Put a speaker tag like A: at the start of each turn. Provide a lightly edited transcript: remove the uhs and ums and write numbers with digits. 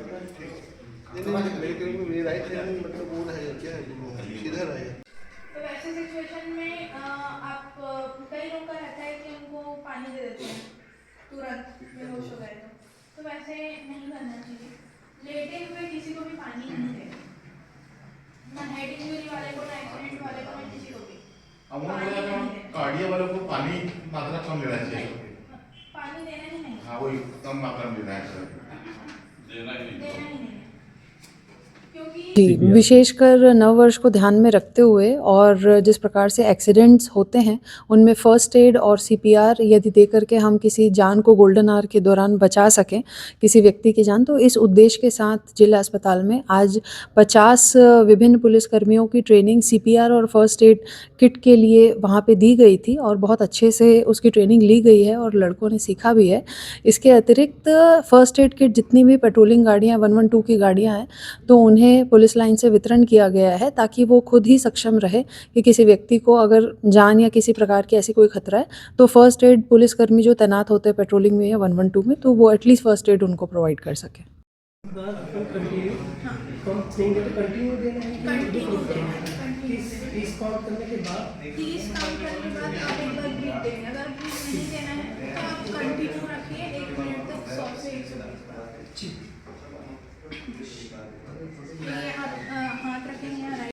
A: मेरे करीब में मेरा मतलब वो रहेगा क्या है सीधा रहेगा।
B: तो वैसे सिचुएशन में आप कई लोग का रहता है कि उनको पानी दे देते हैं तुरंत बेहोश हो गए तो वैसे नहीं करना चाहिए। लेटे हुए किसी को भी पानी नहीं देना, ना हेड इंजरी वाले को, ना एक्सीडेंट वाले को, ना किसी को भी
C: अब वो
B: पानी
C: बोला
B: नहीं
C: था
B: देना।
C: कार्डिया वालों को पानी मात्रा कम लेना चाहिए।
B: नहीं, पानी देना ही नहीं।
C: हाँ वही कम मात्रा में लेना है सर।
B: देना ही नहीं है क्योंकि
D: जी, विशेषकर नववर्ष को ध्यान में रखते हुए और जिस प्रकार से एक्सीडेंट्स होते हैं, उनमें फ़र्स्ट एड और सीपीआर यदि दे करके हम किसी जान को गोल्डन आवर के दौरान बचा सकें, किसी व्यक्ति की जान, तो इस उद्देश्य के साथ जिला अस्पताल में आज 50 विभिन्न पुलिसकर्मियों की ट्रेनिंग सीपीआर और फ़र्स्ट एड किट के लिए वहाँ पे दी गई थी और बहुत अच्छे से उसकी ट्रेनिंग ली गई है और लड़कों ने सीखा भी है। इसके अतिरिक्त फ़र्स्ट एड किट जितनी भी पेट्रोलिंग गाड़ियाँ 112 की गाड़ियाँ हैं, तो उन्हें पुलिस लाइन से वितरण किया गया है ताकि वो खुद ही सक्षम रहे कि किसी व्यक्ति को अगर जान या किसी प्रकार की ऐसी कोई खतरा है तो फर्स्ट एड पुलिसकर्मी जो तैनात होते हैं पेट्रोलिंग में या 112 में, तो वो एटलीस्ट फर्स्ट एड उनको प्रोवाइड कर सकें।
E: कंटिन्यू हम देंगे तो कंटिन्यू देना है कि
B: कंटिन्यू देना है, कंटिन्यू
E: 30 काउंट करने के बाद
B: 30 काउंट करने के बाद आप एक बार ब्रीथ देंगे। अगर ब्रीथ नहीं देना है तो आप कंटिन्यू रखिए 1 मिनट तक 100 से 120 बार। ये आप हाथ रखेंगे या